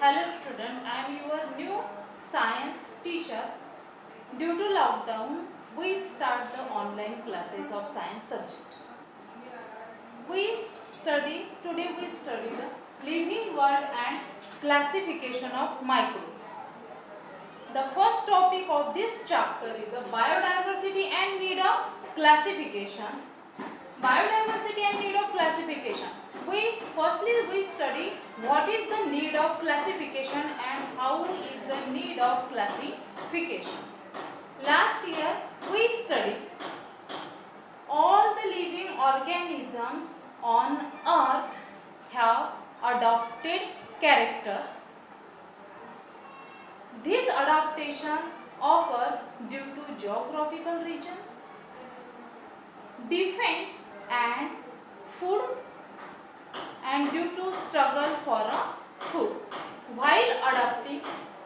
Hello student, I am your new science teacher. Due to lockdown, we start the online classes of science subject. Today we study the living world and classification of microbes. The first topic of this chapter is the biodiversity and need of classification. Biodiversity and need of classification. Firstly we study what is the need of classification and how is the need of classification. Last year we studied all the living organisms on earth have adopted character. This adaptation occurs due to geographical regions, defense and food, and due to struggle for a food. While adapting,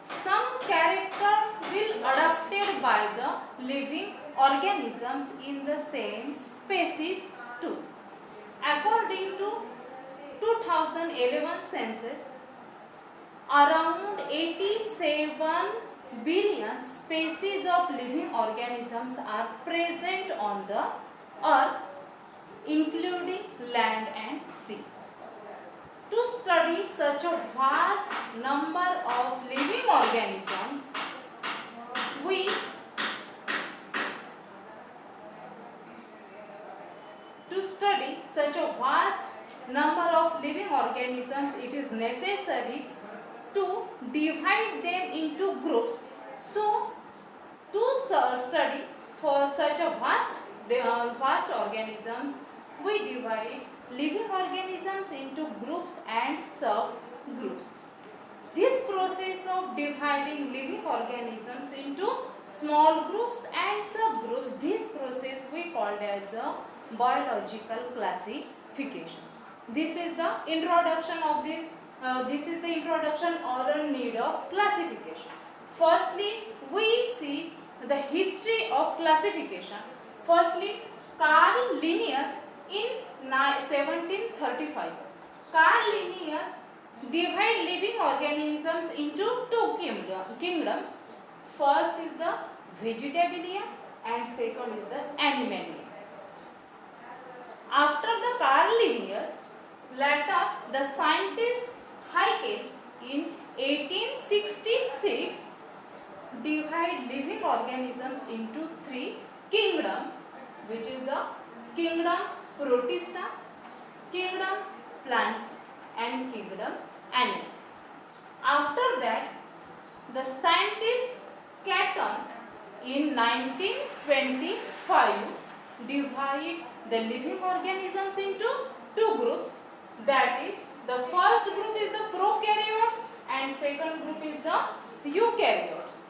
some characters will adapted by the living organisms in the same species too. According to 2011 census, around 87 billion species of living organisms are present on the earth, including land and sea. To study such a vast number of living organisms, we it is necessary to divide them into groups. So, to study for such a vast organisms, we divide living organisms into groups and subgroups. This process of dividing living organisms into small groups and subgroups, this process we called as a biological classification. This is the introduction of this is the introduction or a need of classification. Firstly, we see the history of classification. Firstly, Carl Linnaeus in 1735. Carl Linnaeus divided living organisms into two kingdoms. First is the Vegetabilia and second is the Animalia. After the Carl Linnaeus, later the scientist Haeckel in 1866 divide living organisms into three kingdoms, which is the kingdom Protista, kingdom plants and kingdom animals. After that, the scientist Catton in 1925 divide the living organisms into two groups, that is the first group is the prokaryotes and second group is the eukaryotes.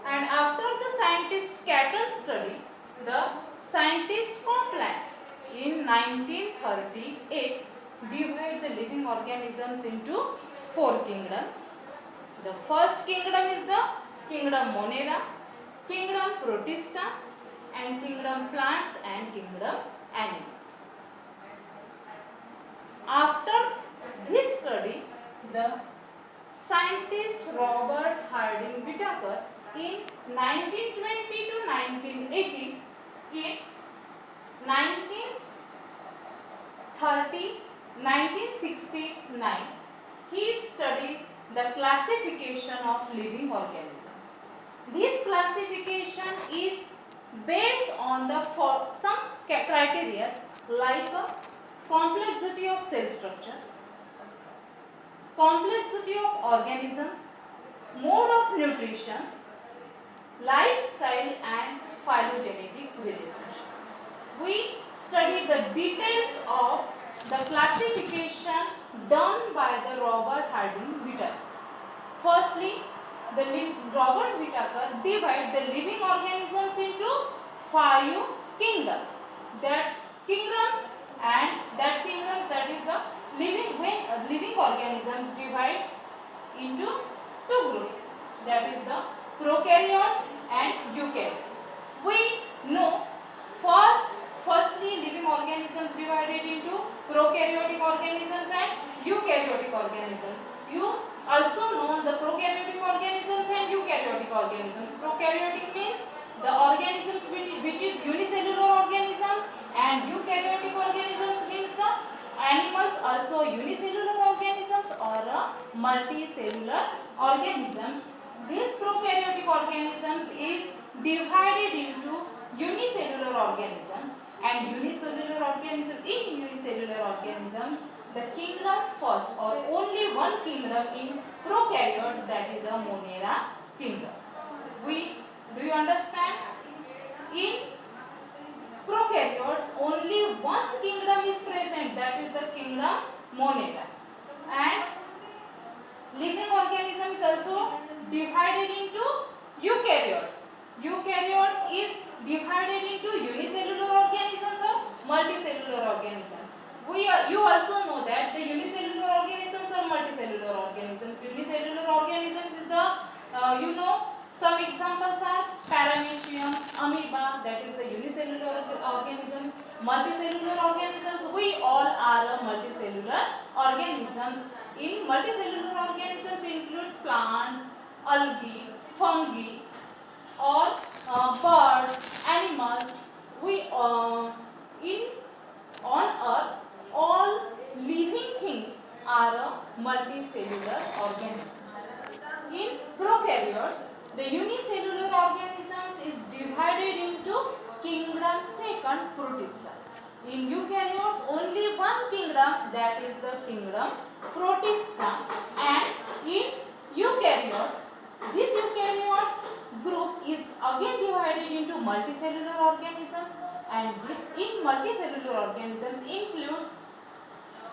And after the scientist Catton study, the scientist Copeland in 1938 divide the living organisms into four kingdoms. The first kingdom is the kingdom Monera, kingdom Protista and kingdom plants and kingdom animals. After this study, the scientist Robert Harding Whittaker in 1920 to 1980, in 1969, he studied the classification of living organisms. This classification is based on some criteria like complexity of cell structure, complexity of organisms, mode of nutrition, lifestyle and phylogenetic relationship. We studied the details of the classification done by the Robert Harding Whittaker. Firstly, Robert Whittaker divided the living organisms into 5 kingdoms. That is the living organisms divides into two groups, that is the prokaryotes and eukaryotes. We know firstly living organisms divided into prokaryotic organisms and eukaryotic organisms. You also organisms. Prokaryotic means the organisms which is unicellular organisms, and eukaryotic organisms means the animals also unicellular organisms or multicellular organisms. These prokaryotic organisms is divided into unicellular organisms, and unicellular organisms, in unicellular organisms the kingdom first or only one kingdom in prokaryotes, that is a Monera kingdom. Do you understand? In prokaryotes only one kingdom is present, that is the kingdom Monera. And living organism is also divided into eukaryotes. Eukaryotes is divided into unicellular organisms or multicellular organisms. You also know that the unicellular organisms or multicellular organisms. Unicellular organisms is the some examples are Paramecium, amoeba, that is the unicellular organisms. Multicellular organisms, we all are multicellular organisms. In multicellular organisms includes plants, algae, fungi, or birds, animals. We in on Earth, all living things are multicellular organisms. In prokaryotes, the unicellular organisms is divided into kingdom second, Protista. In eukaryotes, only one kingdom, that is the kingdom Protista. And in eukaryotes, this eukaryotes group is again divided into multicellular organisms, and this in multicellular organisms includes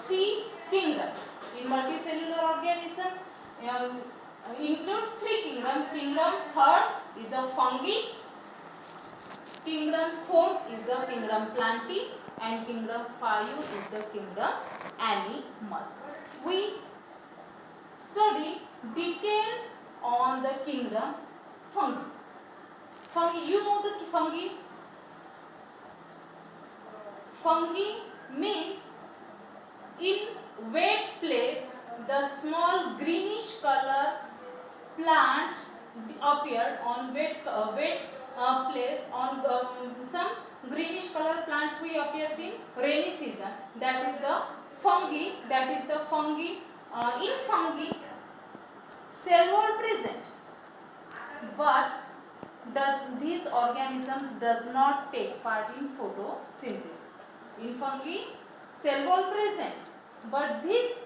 three kingdoms. In multicellular organisms includes three kingdoms. Kingdom third is a fungi, kingdom fourth is the kingdom plantae, and kingdom 5 is the kingdom animals. We study detail on the kingdom fungi. Fungi, you know the fungi? Fungi means in wet place the small greenish color plant appeared on wet place. On some greenish color plants we appears in rainy season, that is the fungi. In fungi, cell wall present, but these organisms does not take part in photosynthesis. In fungi, cell wall present, but this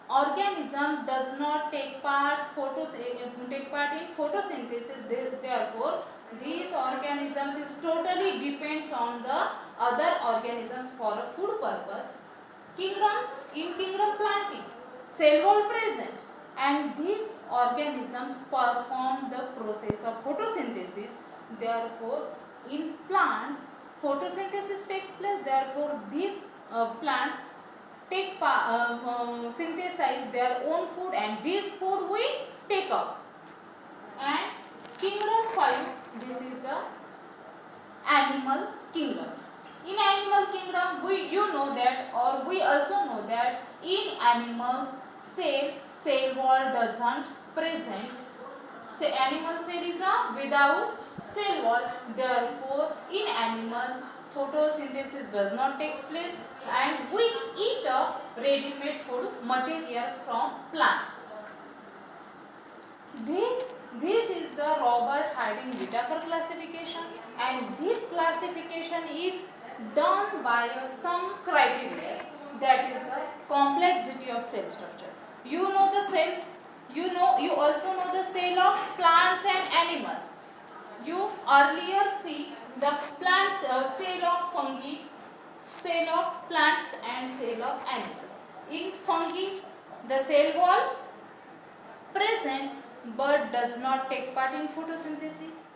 organism does not take part in photosynthesis. Therefore, these organisms is totally depends on the other organisms for a food purpose. In kingdom plantae, cell wall present, and these organisms perform the process of photosynthesis. Therefore, in plants photosynthesis takes place. Therefore, these plants synthesize their own food, and this food we take up. And kingdom 5, this is the animal kingdom. In animal kingdom, we also know that in animals cell wall doesn't present. Say animal cell is without cell wall. Therefore, in animals photosynthesis does not take place, and we eat a ready-made food material from plants. This is the Robert Harding-Whittaker classification, and this classification is done by some criteria, that is the complexity of cell structure. You know the cells, you also know the cell of plants and animals. You earlier see the plants, cell of fungi, cell of plants, and cell of animals. In fungi, the cell wall present but does not take part in photosynthesis.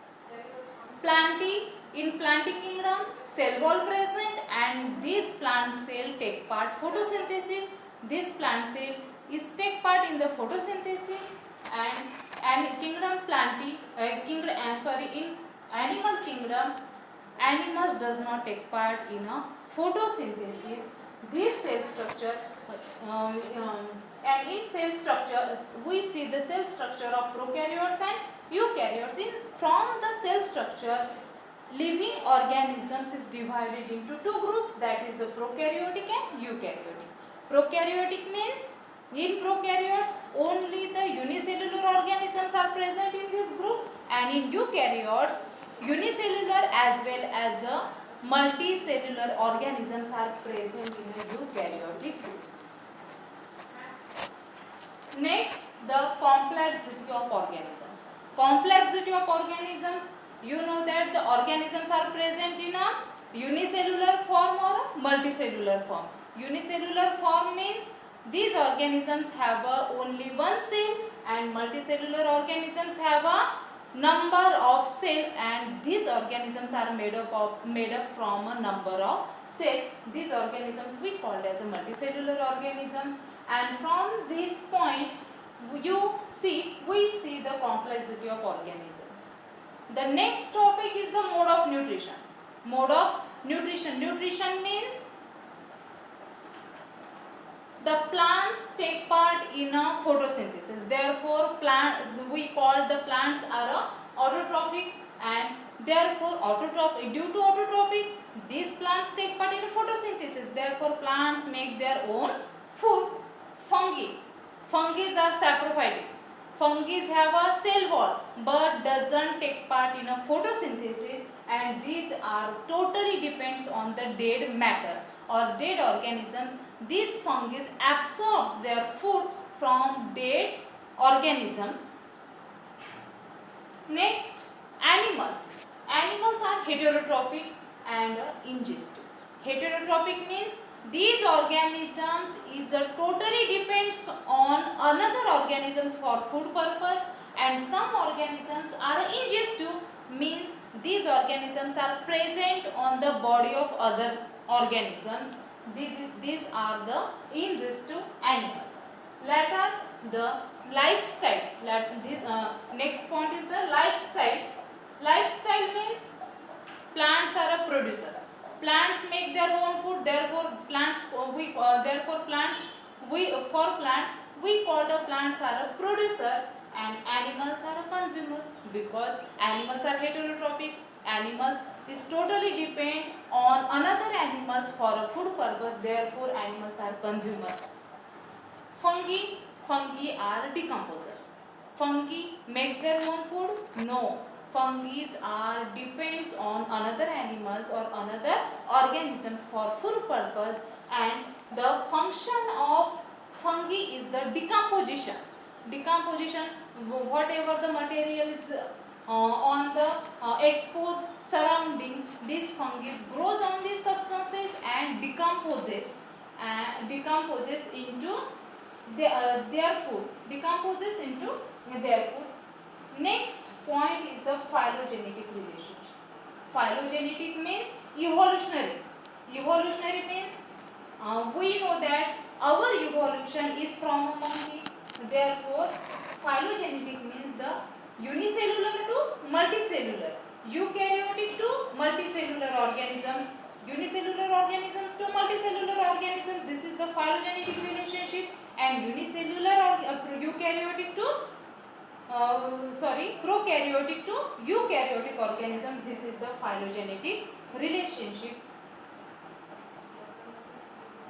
In plantae kingdom, cell wall present, and these plant cell take part photosynthesis. This plant cell is take part in the photosynthesis, and kingdom plantae in animal kingdom, animals does not take part in a photosynthesis. This cell structure and in cell structure we see the cell structure of prokaryotes and eukaryotes. From the cell structure, living organisms is divided into two groups, that is the prokaryotic and eukaryotic. Prokaryotic means in prokaryotes only the unicellular organisms are present in this group, and in eukaryotes unicellular as well as multicellular organisms are present in the eukaryotic groups. Next, the complexity of organisms. Complexity of organisms, you know that the organisms are present in a unicellular form or a multicellular form. Unicellular form means these organisms have only one cell, and multicellular organisms have a number of cell, and these organisms are made up from a number of cell. These organisms we called as a multicellular organisms, and from this point we see the complexity of organisms. The next topic is the mode of nutrition. Mode of nutrition. Nutrition means the plants take part in a photosynthesis. Therefore, we call the plants are autotrophic, and therefore due to autotrophic, these plants take part in photosynthesis. Therefore, plants make their own food. Fungi are saprophytic. Fungi have a cell wall but doesn't take part in a photosynthesis, and these are totally depends on the dead matter or dead organisms. These fungi absorbs their food from dead organisms. Next, animals. Animals are heterotrophic and ingestive. Heterotrophic means these organisms totally depends on another organisms for food purpose, and some organisms are ingestive means these organisms are present on the body of other organisms. These are the ingestive animals. Later, the lifestyle. Next point is the lifestyle. Lifestyle means plants are a producer. Plants make their own food. Therefore, we call the plants are a producer, and animals are a consumer, because animals are heterotrophic. Animals is totally depend on another animals for a food purpose. Therefore, animals are consumers. Fungi are decomposers. Fungi makes their own food? No. Fungi are depends on another animals or another organisms for food purpose, and the function of fungi is the decomposition. Decomposition, whatever the material is on the exposed surrounding, this fungi grows on these substances and decomposes into their food. Decomposes into their food. Next point is the phylogenetic relationship. Phylogenetic means evolutionary. Evolutionary means we know that our evolution is from a monkey. Therefore, phylogenetic means the unicellular to multicellular, eukaryotic to multicellular organisms, unicellular organisms to multicellular organisms. This is the phylogenetic relationship, and unicellular eukaryotic to prokaryotic to eukaryotic organism. This is the phylogenetic relationship.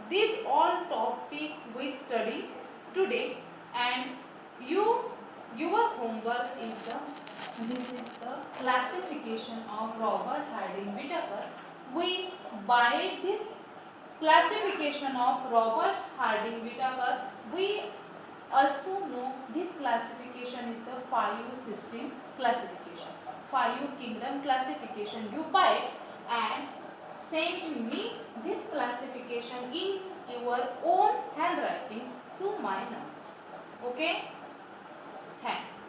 These all topic we study today, and your homework is the classification of Robert Harding Whittaker. By this classification of Robert Harding Whittaker, we also know this classification is the 5-system classification, 5-kingdom classification. You buy it and send me this classification in your own handwriting to my number. Okay? Thanks.